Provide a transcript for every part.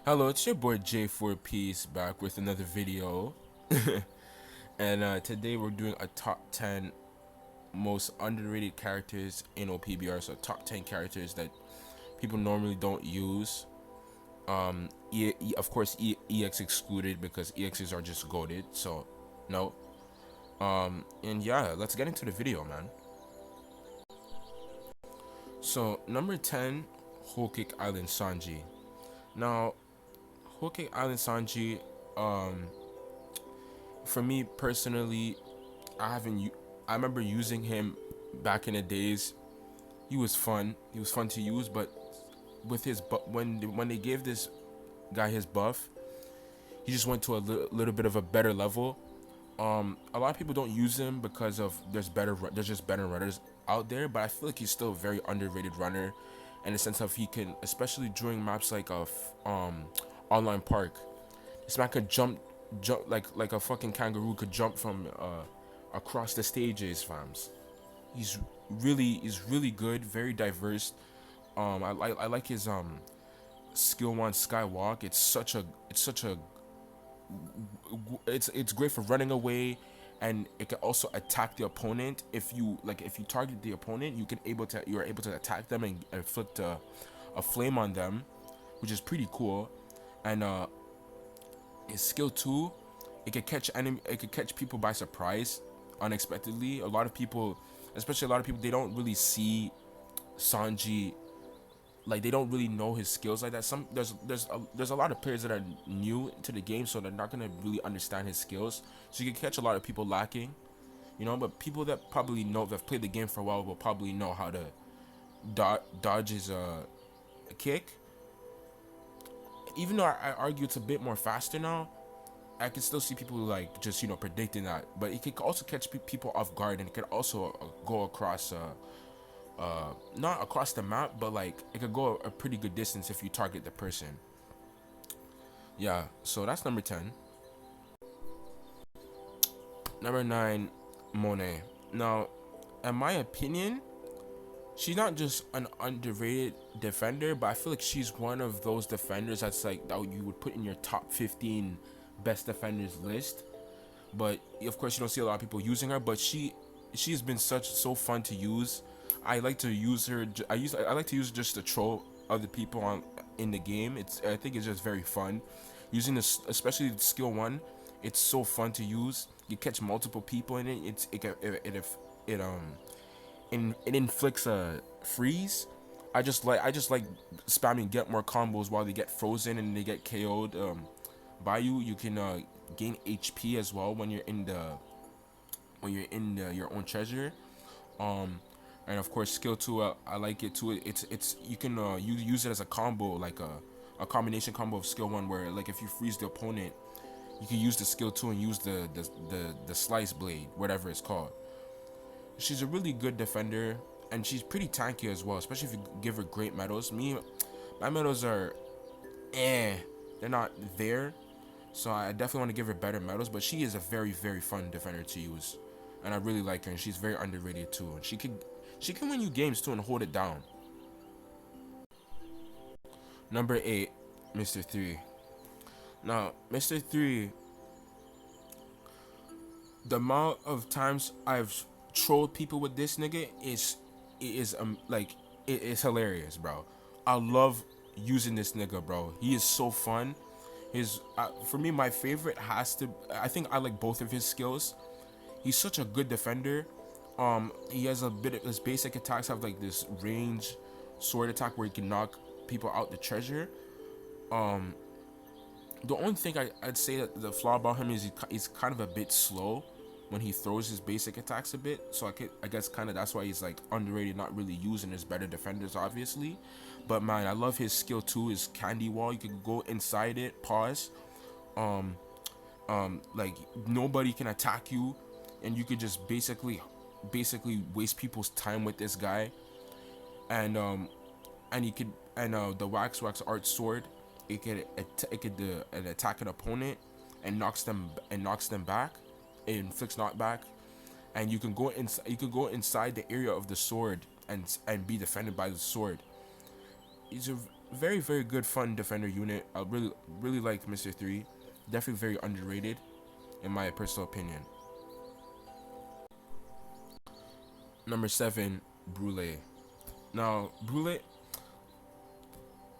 Hello, it's your boy J4Peace back with another video. And today we're doing a top 10 most underrated characters in OPBR. So top 10 characters that people normally don't use. Of course, EX excluded because EXs are just goaded. So no. And yeah, let's get into the video, man. So number 10, Whole Cake Island Sanji. Now, Whole Cake Island Sanji, um, for me personally, I haven't. I remember using him back in the days. He was fun. He was fun to use, but with his when they gave this guy his buff, he just went to a little bit of a better level. A lot of people don't use him because of there's just better runners out there, but I feel like he's still a very underrated runner, in the sense of he can, especially during maps like online park. This man could jump like a fucking kangaroo could jump from across the stages, fams. He's really good, very diverse. I like his skill one skywalk. It's great for running away, and it can also attack the opponent. If you target the opponent, you're able to attack them and inflict a flame on them, which is pretty cool. And his skill 2, it could catch people by surprise unexpectedly. A lot of people, they don't really see Sanji, like they don't really know his skills like that. There's a lot of players that are new to the game, so they're not gonna really understand his skills. So you can catch a lot of people lacking, but people that probably know, that have played the game for a while, will probably know how to dodge his kick. Even though I argue it's a bit more faster now, I can still see people like just predicting that. But it can also catch people off guard, and it can also go across not across the map, but like it could go a pretty good distance if you target the person. Yeah, so that's number 10. Number 9, Monet. Now, in my opinion, she's not just an underrated defender, but I feel like she's one of those defenders that's like that you would put in your top 15 best defenders list. But of course, you don't see a lot of people using her. But she's been so fun to use. I like to use her. I like to use her just to troll other people in the game. I think it's just very fun using this, especially the skill 1. It's so fun to use. You catch multiple people in it. It inflicts a freeze. I just like spamming get more combos while they get frozen and they get KO'd by you. You can gain HP as well when your own treasure. Um, and of course skill 2, I like it too. It's you can you use it as a combo, like a combination combo of skill 1, where like if you freeze the opponent, you can use the skill 2 and use the slice blade, whatever it's called. She's a really good defender, and she's pretty tanky as well, especially if you give her great medals. My medals are they're not there, so I definitely want to give her better medals. But she is a very fun defender to use, and I really like her, and she's very underrated too. And she can win you games too and hold it down. Number 8, Mr. 3. Now, Mr. 3, the amount of times I've trolled people with this nigga is like it is hilarious, bro. I love using this nigga, bro. He is so fun. His For me, my favorite has to. I think I like both of his skills. He's such a good defender. He has a bit of his basic attacks have like this range sword attack where he can knock people out the treasure. Um, the only thing I'd say that the flaw about him is he's kind of a bit slow when he throws his basic attacks a bit. So I guess kind of that's why he's like underrated, not really using his better defenders, obviously. But man, I love his skill 2, his candy wall. You can go inside it, pause, um, like nobody can attack you, and you could just basically waste people's time with this guy. And you could the wax art sword, it could attack an opponent and knocks them back. It inflicts knockback, and you can go inside the area of the sword and be defended by the sword. He's a very very good fun defender unit. I really like Mr. 3. Definitely very underrated in my personal opinion. Number 7, Brule. Now, Brule,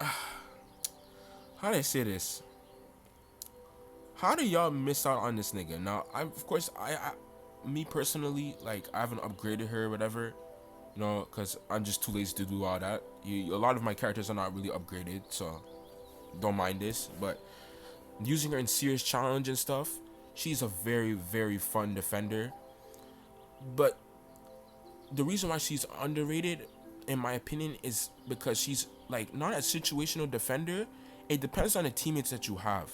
how do I say this? How do y'all miss out on this nigga? Now, of course, me personally, like, I haven't upgraded her or whatever, you know, because I'm just too lazy to do all that. A lot of my characters are not really upgraded, so don't mind this. But using her in serious challenge and stuff, she's a very, very fun defender. But the reason why she's underrated, in my opinion, is because she's, like, not a situational defender. It depends on the teammates that you have.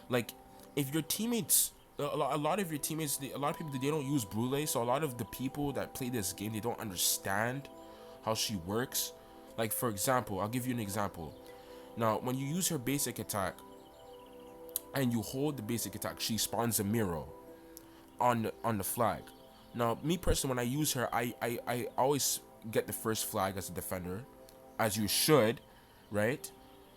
Like, if your teammates, a lot of your teammates, a lot of people, they don't use Brule, so a lot of the people that play this game, they don't understand how she works. Like, for example, I'll give you an example. Now, when you use her basic attack and you hold the basic attack, she spawns a mirror on the flag. Now, me personally, when I use her, I always get the first flag as a defender, as you should, right?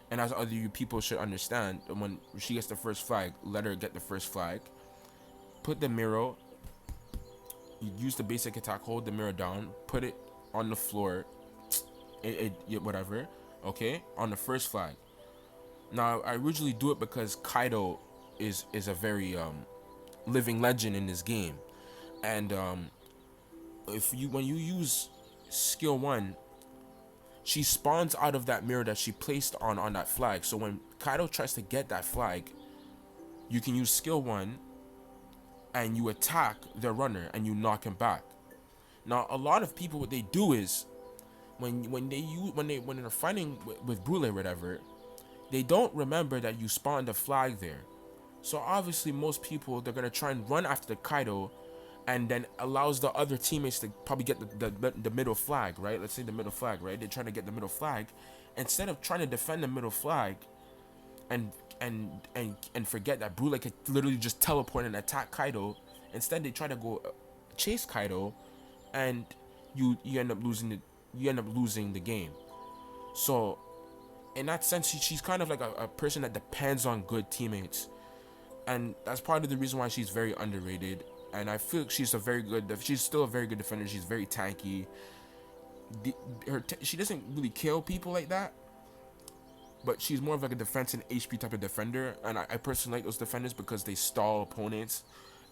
And as other you people should understand, when she gets the first flag, let her get the first flag. Put the mirror, you use the basic attack, hold the mirror down, put it on the floor, whatever, okay, on the first flag. Now, I originally do it because Kaido is a very living legend in this game, and when you use skill 1, she spawns out of that mirror that she placed on that flag. So when Kaido tries to get that flag, you can use skill 1 and you attack the runner and you knock him back. Now, a lot of people, what they do is when they're fighting with Brule or whatever, they don't remember that you spawned a flag there. So obviously most people, they're gonna try and run after the Kaido, and then allows the other teammates to probably get the middle flag, right? Let's say the middle flag, right? They're trying to get the middle flag. Instead of trying to defend the middle flag and forget that Brule could literally just teleport and attack Kaido, instead they try to go chase Kaido, and you end up losing the game. So in that sense, she's kind of like a person that depends on good teammates, and that's part of the reason why she's very underrated. And I feel she's still a very good defender. She's very tanky. She doesn't really kill people like that, but she's more of like a defense and HP type of defender. And I personally like those defenders because they stall opponents,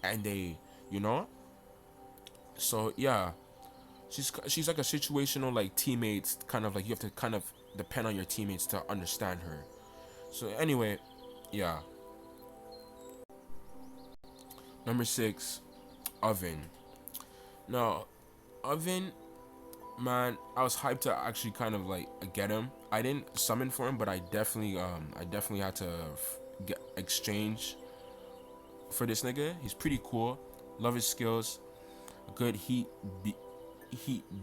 and they, you know. So yeah, she's like a situational, like, teammates, kind of like you have to kind of depend on your teammates to understand her. So anyway, yeah. Number 6, Oven. Now, Oven, man, I was hyped to actually kind of like get him. I didn't summon for him, but I definitely had to get exchange for this nigga. He's pretty cool. Love his skills. Good heat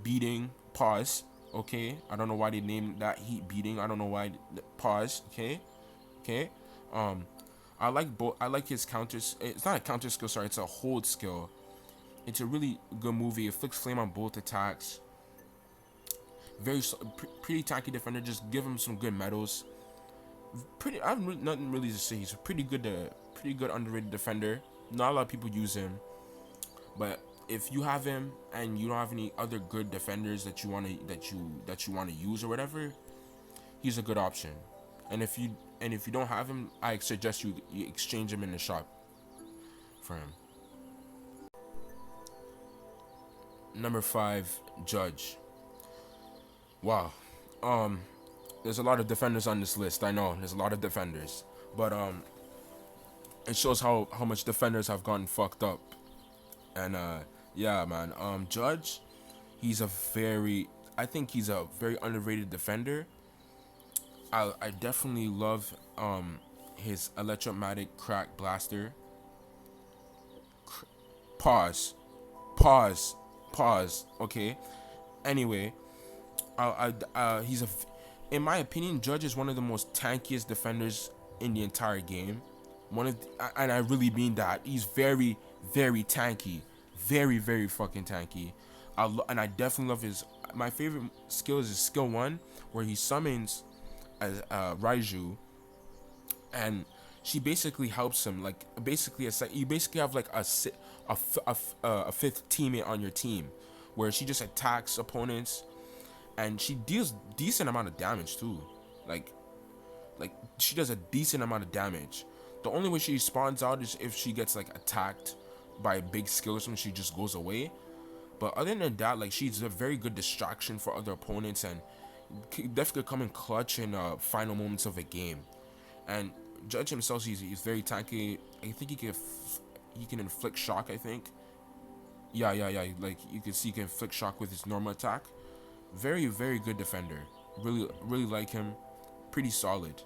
beating. Pause. Okay, I don't know why they named that heat beating. I don't know why. Pause. Okay. I like both. I like his counters. It's not a counter skill. Sorry, it's a hold skill. It's a really good movie. It flicks flame on both attacks. Pretty tanky defender. Just give him some good medals. I have nothing really to say. He's a pretty good underrated defender. Not a lot of people use him, but if you have him and you don't have any other good defenders that you want to use or whatever, he's a good option. And if you don't have him, I suggest you exchange him in the shop for him. Number 5, Judge. Wow. There's a lot of defenders on this list. I know there's a lot of defenders, but it shows how much defenders have gotten fucked up. And yeah, man. Judge, I think he's a very underrated defender. I definitely love his electromagnetic crack blaster. Pause. Okay. Anyway, in my opinion, Judge is one of the most tankiest defenders in the entire game. And I really mean that. He's very, very tanky, very, very fucking tanky. And I definitely love my favorite skill is his skill 1, where he summons as Raiju, and she basically helps him. Like basically, you basically have like a fifth teammate on your team, where she just attacks opponents, and she deals decent amount of damage too. Like like she does a decent amount of damage. The only way she spawns out is if she gets like attacked by a big skill or something. She just goes away. But other than that, like she's a very good distraction for other opponents and definitely come in clutch in final moments of a game. And Judge himself, he's very tanky. I think he can inflict shock. I think. Yeah. Like you can see, he can inflict shock with his normal attack. Very good defender. Really like him. Pretty solid.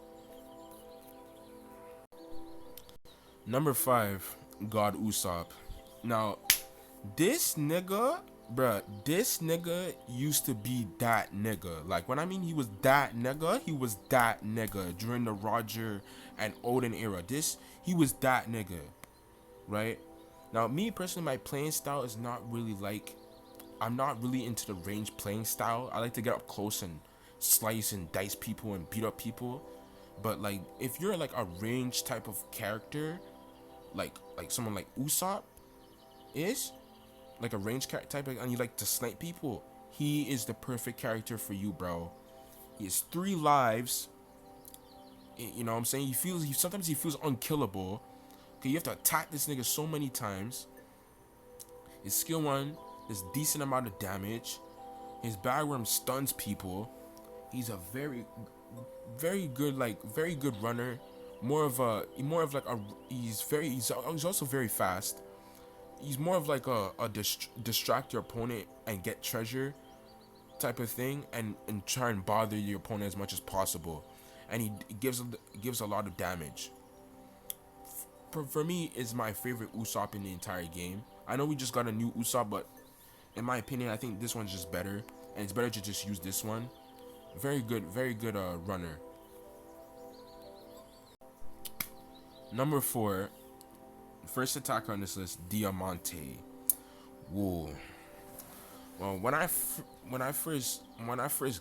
Number 5, God Usopp. Now, this nigga, bruh, this nigga used to be that nigga. Like, when I mean he was that nigga, he was that nigga during the Roger and Odin era. He was that nigga, right? Now, me personally, my playing style is not really like, I'm not really into the range playing style. I like to get up close and slice and dice people and beat up people. But like, if you're like a range type of character, like someone like Usopp is, like a range type, and you like to snipe people, he is the perfect character for you, bro. He has 3 lives. You know what I'm saying? Sometimes he feels unkillable. Okay, you have to attack this nigga so many times. His skill 1 does decent amount of damage. His bagworm stuns people. He's a very good runner. More of like a he's also very fast. He's more of like a distract your opponent and get treasure type of thing, and try and bother your opponent as much as possible. And he gives a lot of damage. For me, is my favorite Usopp in the entire game. I know we just got a new Usopp, but in my opinion, I think this one's just better, and it's better to just use this one. Very good runner. Number 4, first attacker on this list, Diamante. Whoa. Well, when I first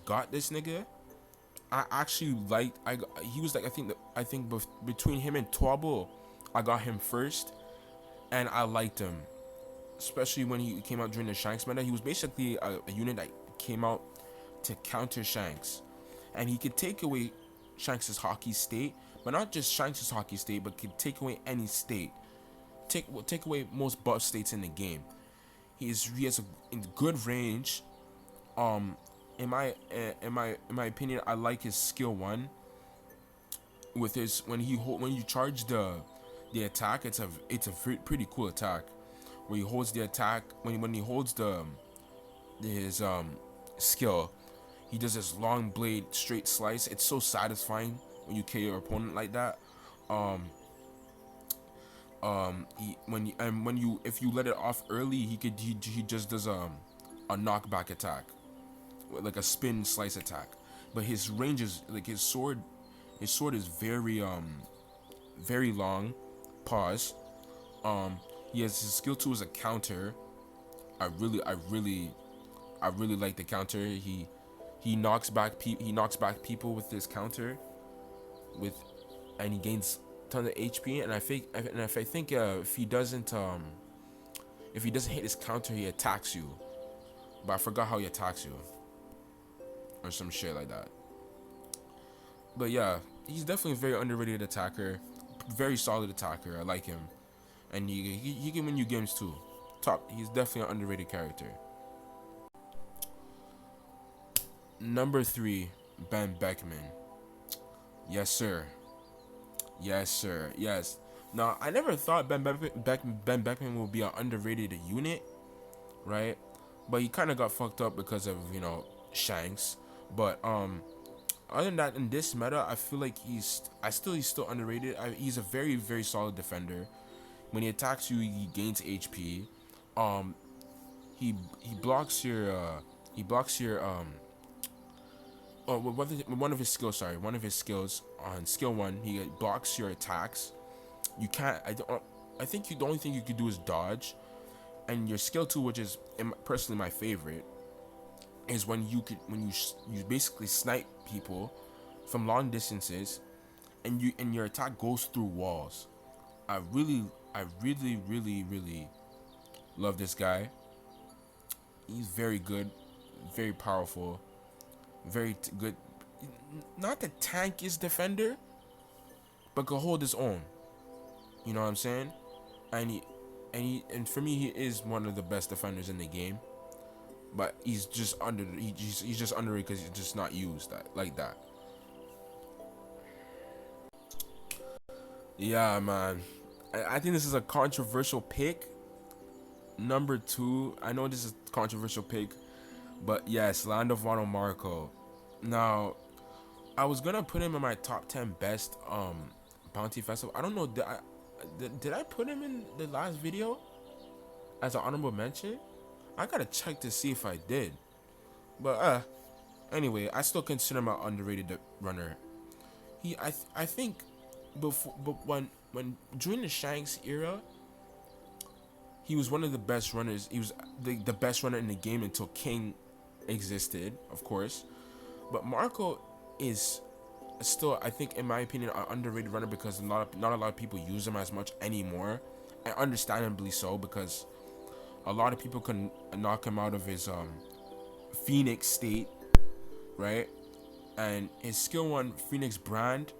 got this nigga, I actually liked. He was like, I think between him and Twabble, I got him first, and I liked him, especially when he came out during the Shanks meta. He was basically a unit that came out to counter Shanks, and he could take away Shanks' hockey state, but not just Shanks' hockey state, but could take away any state. Take away most buff states in the game. He has a good range. In my opinion, I like his skill 1. With his when you charge the attack, it's a pretty cool attack. Where he holds the attack, when he holds his skill, he does this long blade straight slice. It's so satisfying when you kill your opponent like that. If you let it off early, he just does a knockback attack, like a spin slice attack. But his range is like his sword is very long. Pause. He has his skill 2 as a counter. I really like the counter. He knocks back people with this counter, and he gains tons of HP. And I think if he doesn't hit his counter, he attacks you. But I forgot how he attacks you, or some shit like that. But yeah, he's definitely a very underrated attacker, very solid attacker. I like him, and he can win you games too. He's definitely an underrated character. Number 3, Ben Beckman. Yes, sir. Yes. Now, I never thought Ben Beckman would be an underrated unit, right? But he kind of got fucked up because of, Shanks. But other than that, in this meta, I feel like he's still underrated. He's a very solid defender. When he attacks you, he gains HP. He blocks your one of his skills on skill 1, he blocks your attacks. You can't. I think the only thing you could do is dodge. And your skill 2, which is personally my favorite, is when you basically snipe people from long distances, and your attack goes through walls. I really love this guy. He's very good, very powerful, very good. Not the tankiest defender, but can hold his own. You know what I'm saying? And and for me, he is one of the best defenders in the game. But he's just he's just underrated because he's just not used like that. Yeah, man. I think this is a controversial pick. Number two, I know this is a controversial pick, but yes, Land of Wano Marco. Now, I was gonna put him in my top 10 best bounty festival. I don't know. Did I put him in the last video as an honorable mention? I gotta check to see if I did. But anyway, I still consider him an underrated runner. I think before, but when during the Shanks era, he was one of the best runners. He was the best runner in the game until King existed, of course. But Marco is still, I think, in my opinion, an underrated runner because not a lot of people use him as much anymore, and understandably so, because a lot of people can knock him out of his Phoenix state, right? And his skill one Phoenix brand,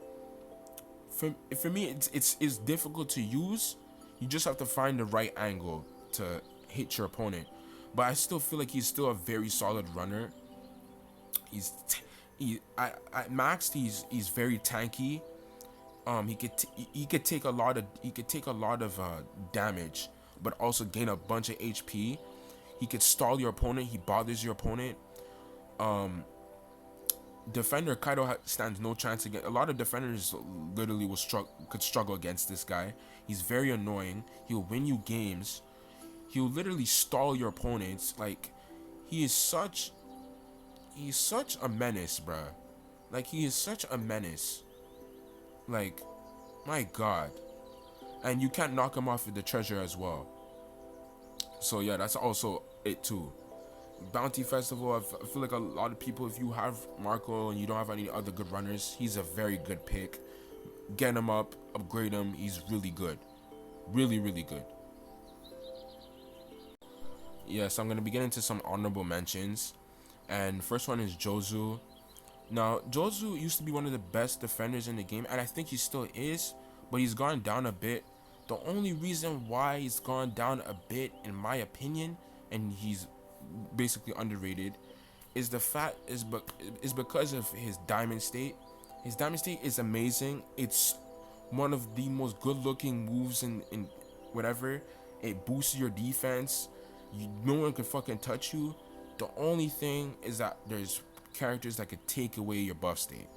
for me, it's difficult to use. You just have to find the right angle to hit your opponent. But I still feel like he's still a very solid runner. At max he's very tanky. He could take a lot of damage, but also gain a bunch of HP. He could stall your opponent. He bothers your opponent. Defender Kaido stands no chance against. A lot of defenders literally could struggle against this guy. He's very annoying. He'll win you games. He'll literally stall your opponents. Like, he's such a menace, bruh. Like, he is such a menace. Like, my God. And you can't knock him off with the treasure as well. So yeah, that's also it too. Bounty Festival, I feel like a lot of people, if you have Marco and you don't have any other good runners, he's a very good pick. Get him up, upgrade him, he's really good. Really, really good. Yes, I'm going to be getting into some honorable mentions. And first one is Jozu. Now, Jozu used to be one of the best defenders in the game, and I think he still is, but he's gone down a bit. The only reason why he's gone down a bit, in my opinion, and he's basically underrated, is because of his diamond state. His diamond state is amazing. It's one of the most good-looking moves in whatever. It boosts your defense. No one can fucking touch you. The only thing is that there's characters that could take away your buff state.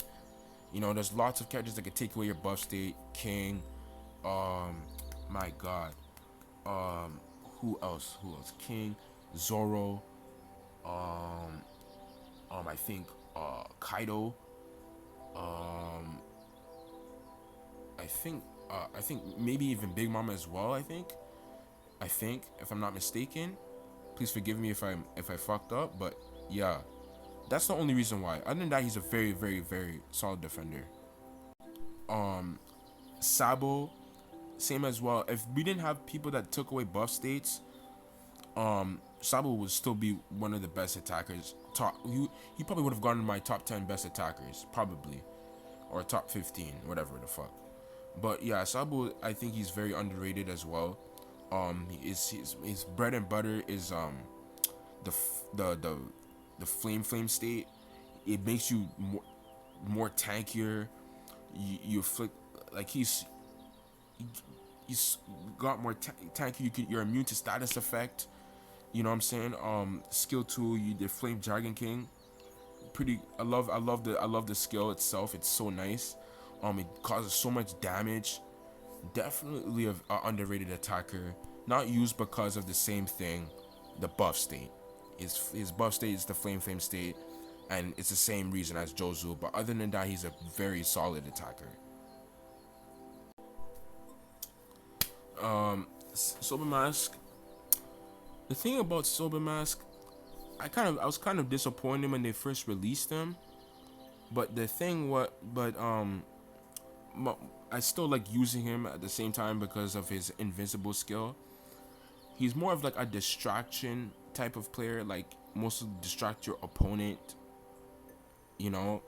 You know, there's lots of characters that could take away your buff state. King, my God, who else? King, Zoro, I think Kaido, I think maybe even Big Mama as well. I think if I'm not mistaken. Please forgive me if I fucked up, but yeah, that's the only reason why. Other than that, he's a very, very, very solid defender. Sabo, same as well. If we didn't have people that took away buff states, Sabo would still be one of the best attackers. He probably would have gone in my top 10 best attackers, probably, or top 15, whatever the fuck. But yeah, Sabo, I think he's very underrated as well. His bread and butter is the flame state. It makes you more tankier. You flick like he's got more tanky. You're immune to status effect. You know what I'm saying? Skill 2, you did Flame Dragon King. I love the skill itself. It's so nice. It causes so much damage. Definitely a underrated attacker. Not used because of the same thing, the buff state. His buff state is the flame state, and it's the same reason as Jozu. But other than that, he's a very solid attacker. Soba Mask. The thing about Soba Mask, I was kind of disappointed when they first released him, But the thing, what, but I still like using him at the same time because of his invincible skill. He's more of like a distraction type of player, like mostly distract your opponent, you know,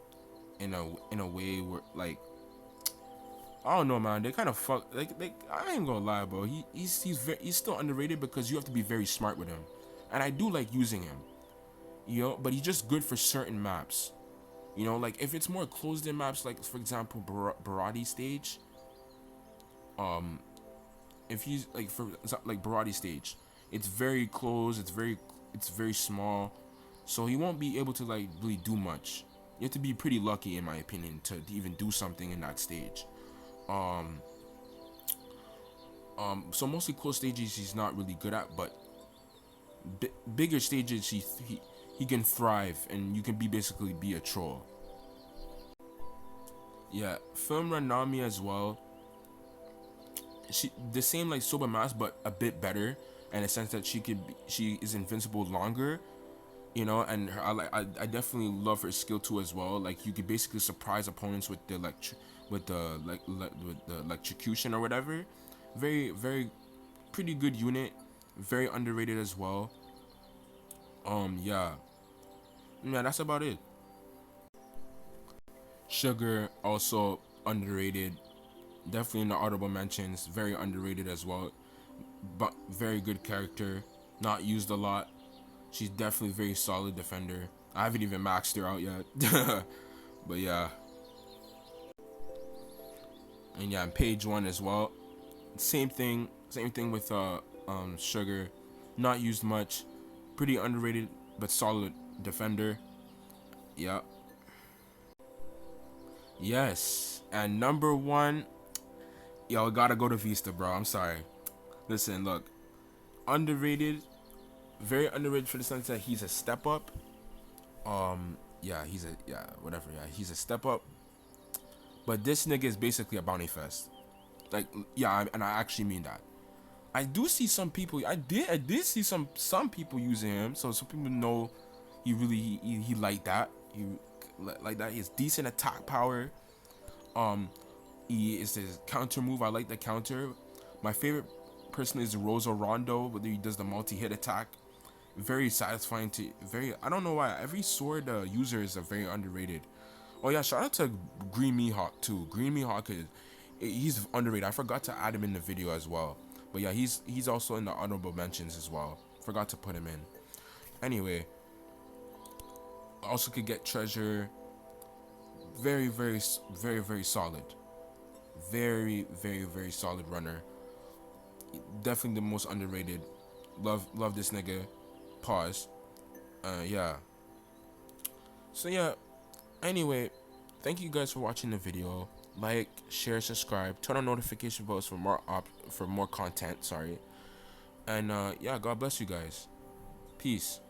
in a way where like I don't know, man. They kind of fuck. Like I ain't gonna lie, bro. He's still underrated because you have to be very smart with him, and I do like using him, you know. But he's just good for certain maps, you know. Like if it's more closed-in maps, like for example, Barati stage. If he's like for like Barati stage, it's very close. It's very small, so he won't be able to like really do much. You have to be pretty lucky, in my opinion, to even do something in that stage. Um, so mostly close stages he's not really good at, but bigger stages he can thrive, and you can basically be a troll. Yeah, film Ranami as well. She the same like Soba Mask, but a bit better in a sense that she is invincible longer, you know. And I definitely love her skill too as well. Like you could basically surprise opponents with the with the electrocution or whatever. Very pretty good unit, very underrated as well. Yeah, yeah, that's about it. Sugar also underrated, definitely in the audible mentions. Very underrated as well, but very good character, not used a lot. She's definitely a very solid defender. I haven't even maxed her out yet. But yeah, and yeah, and page one as well. Same thing with Sugar, not used much, pretty underrated but solid defender. Yeah. Yes. And number one, yo, gotta go to Vista, bro. I'm sorry. Listen, look, underrated, very underrated for the sense that he's a step up. Yeah, whatever. Yeah, he's a step up. But this nigga is basically a bounty fest. Like, yeah, and I actually mean that. I do see some people. I did see some people using him. So some people know he like that. He like that. He has decent attack power. Um, he is his counter move. I like the counter. My favorite person is Rosa Rondo, whether he does the multi-hit attack. Very satisfying to very. I don't know why every sword user is a very underrated. Oh yeah, shout out to Green Mihawk too. Green Mihawk he's underrated. I forgot to add him in the video as well. But yeah, he's also in the honorable mentions as well. Forgot to put him in. Anyway, also could get treasure. Very solid. Very solid runner. Definitely the most underrated. Love this nigga. Pause. Yeah. So yeah. Anyway, thank you guys for watching the video. Like, share, subscribe, turn on notification bells for more content. Sorry. And yeah, God bless you guys. Peace.